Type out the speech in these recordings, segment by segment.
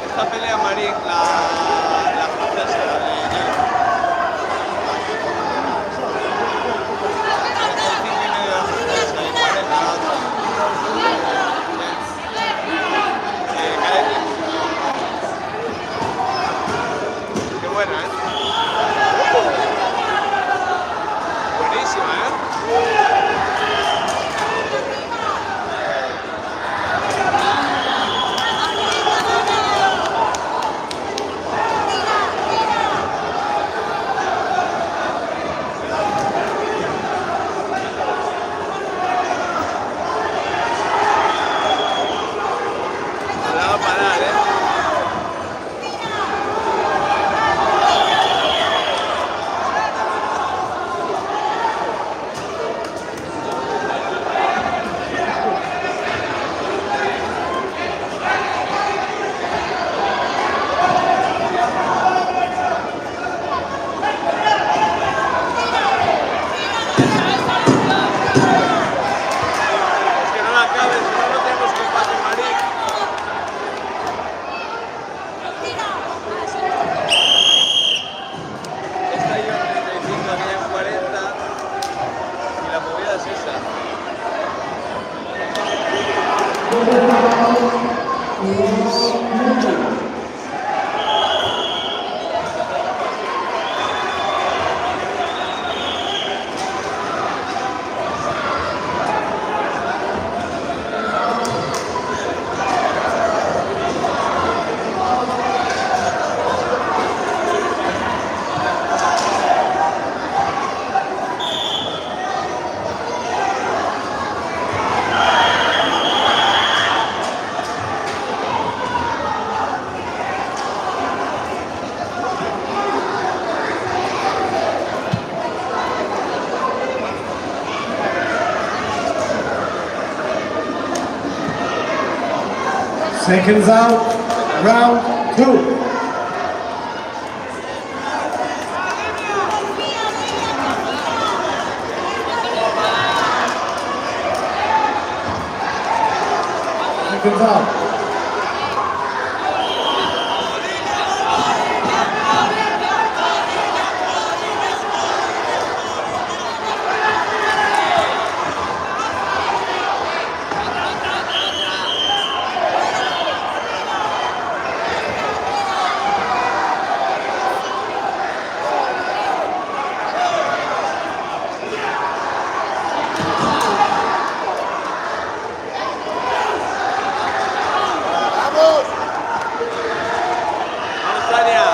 esta pelea Marín, la francesa, qué buena, buenísima, la va a parar, Es que no la acabes, si no, no tenemos combate, Marín. Esta iba en 35, aquella en 40 y la movida es esa. Seconds out, round 2. Seconds out. Vamos, Tania.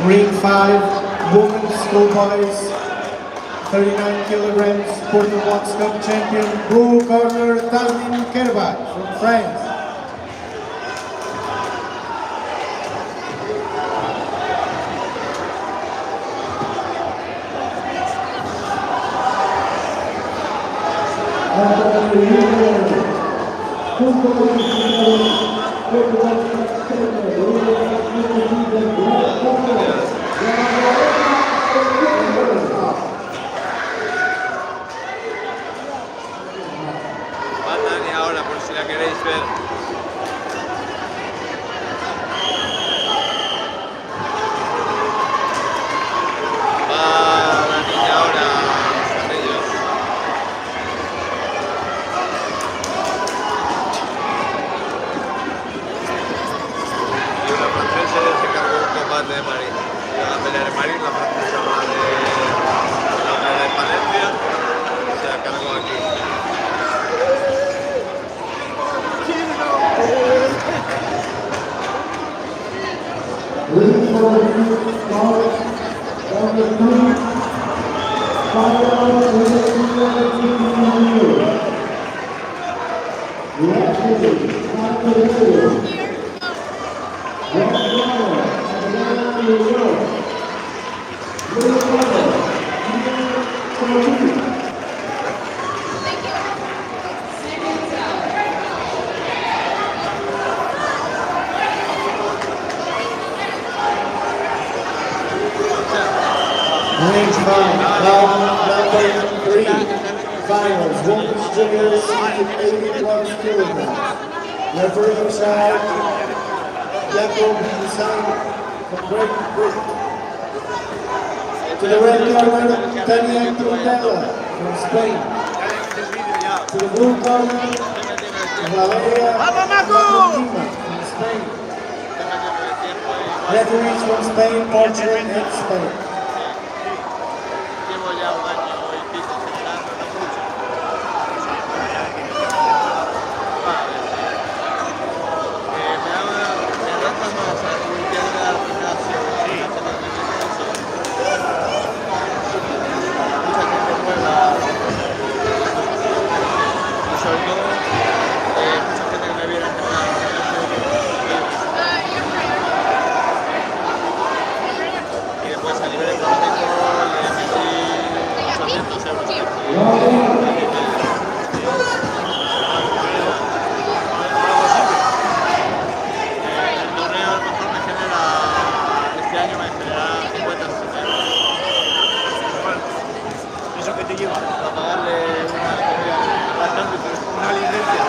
Ring 5, women's schoolboys, 39 kilograms, Porter Box Cup champion, blue corner, Tasnim Kerbak from France. Va Tania ahora, por si la queréis ver. Va la niña ahora, están ellos. Y una francesa se cargó un combate de Marín. Iba a pelear en Marín, la francesa va de Palencia, se la cargó aquí. Range 5, round number 3, finals, women's juniors, 81 kilograms. Referee side, Jacob Hussain from Great Britain. To the red corner, Tania Trudella from Spain. To the blue corner, Valeria Valentina from Spain. Referees from Spain, Portugal, and Spain. Llevo ya un año y pico generando, no mucho. Me arranca más a limpiarme al gimnasio. Mucha gente nueva. Y sobre todo, mucha gente que me viene a entrenar. Y después a nivel económico le metí 800 euros. El torneo a lo mejor me genera, este año me generará 50 o 60 euros. ¿Eso qué te lleva? A pagarle una licencia.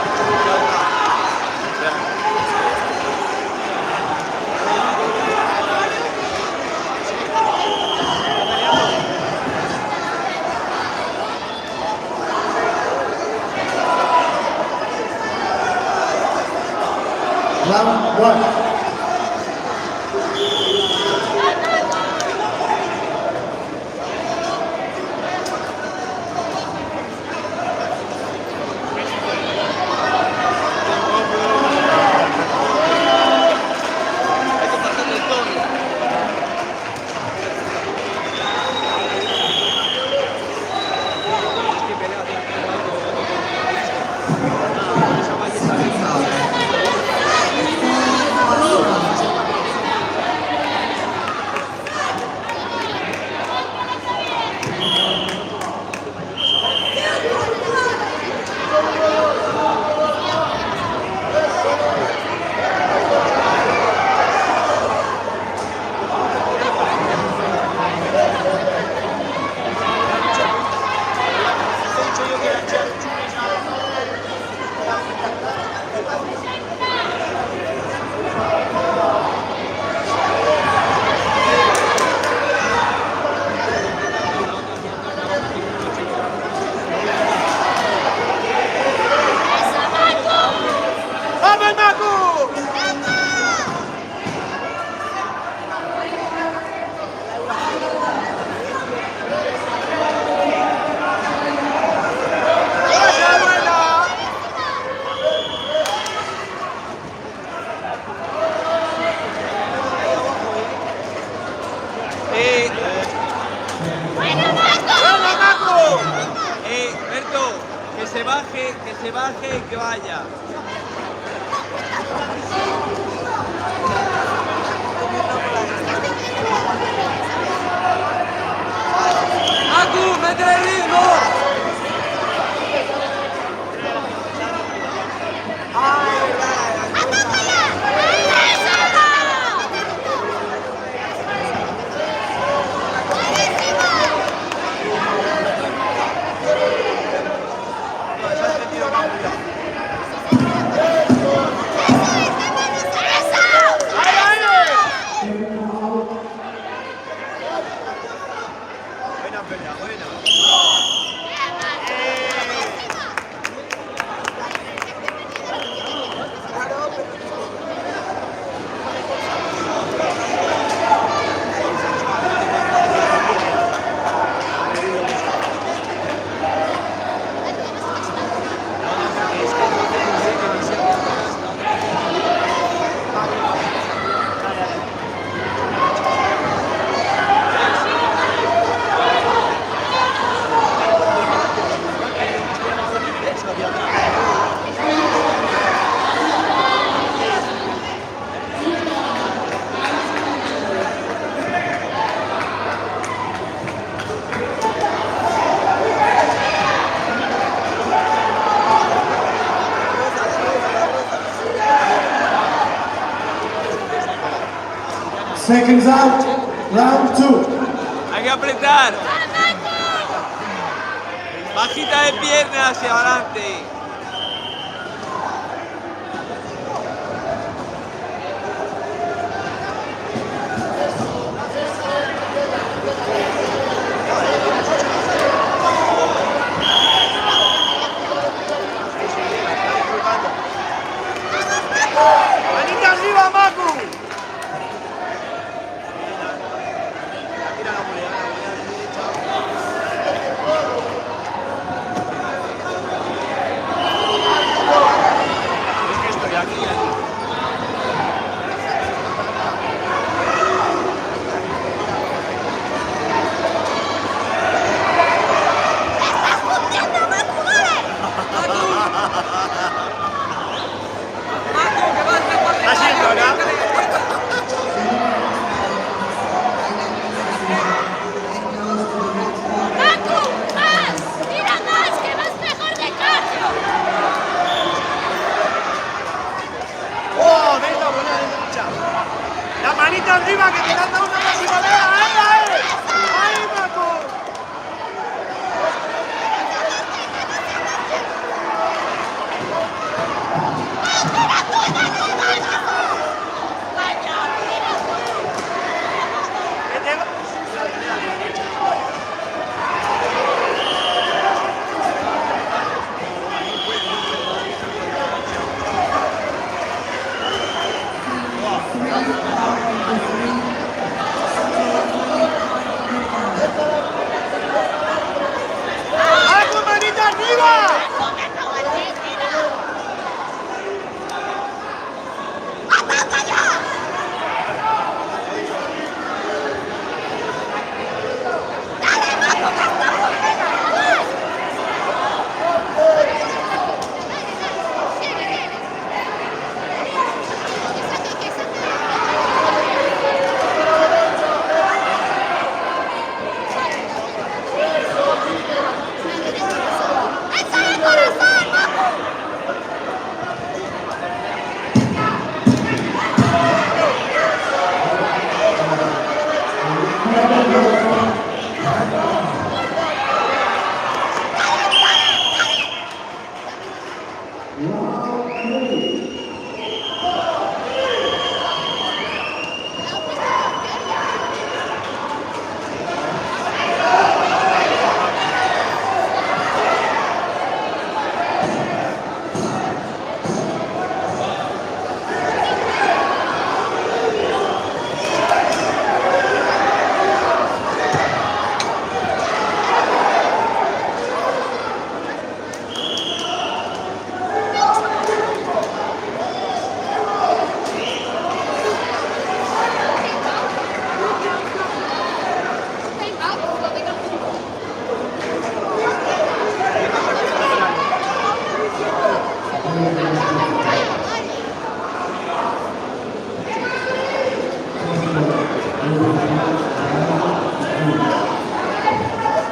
Round 1. Berto, que se baje y que vaya. ¡Aku, mete el ritmo! Buena pelea, buena. Seconds out, round 2. Hay que apretar. Bajita de pierna hacia adelante. ¡Manita arriba, Macu! La manita arriba que te lanza una máxima vea. ¡Ahí, ahí! ¡Ahí, Macu! ¡Macu, manita arriba!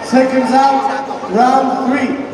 Seconds out, round 3.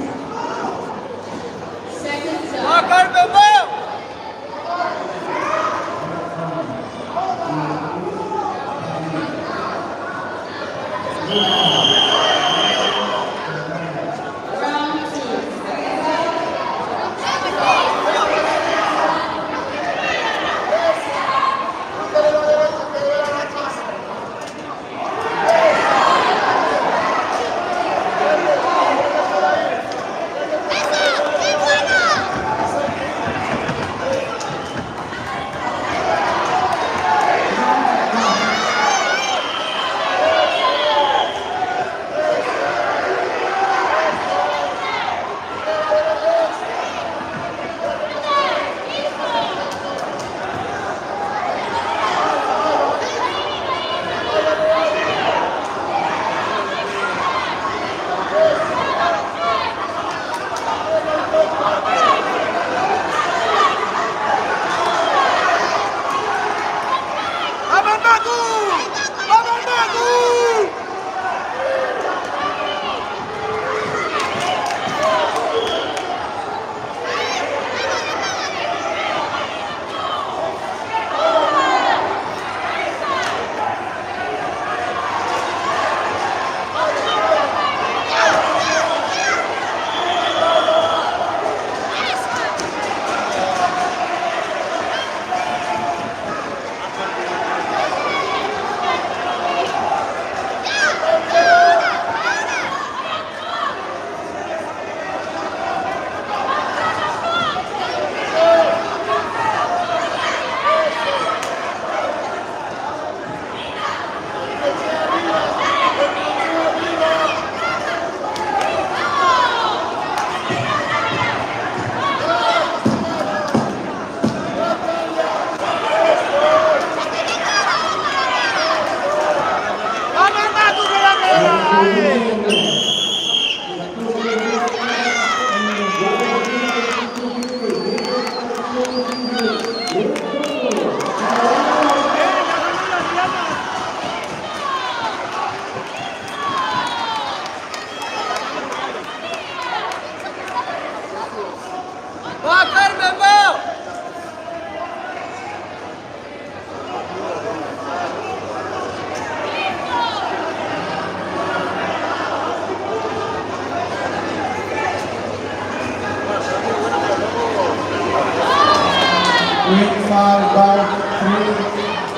Grade 5 bout 3,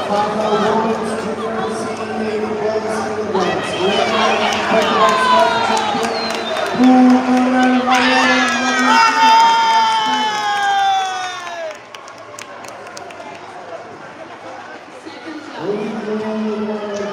final women's junior C80 plus kilograms. Winner, World Box Cup champion, Blue Corner, Valentina. Green Corner,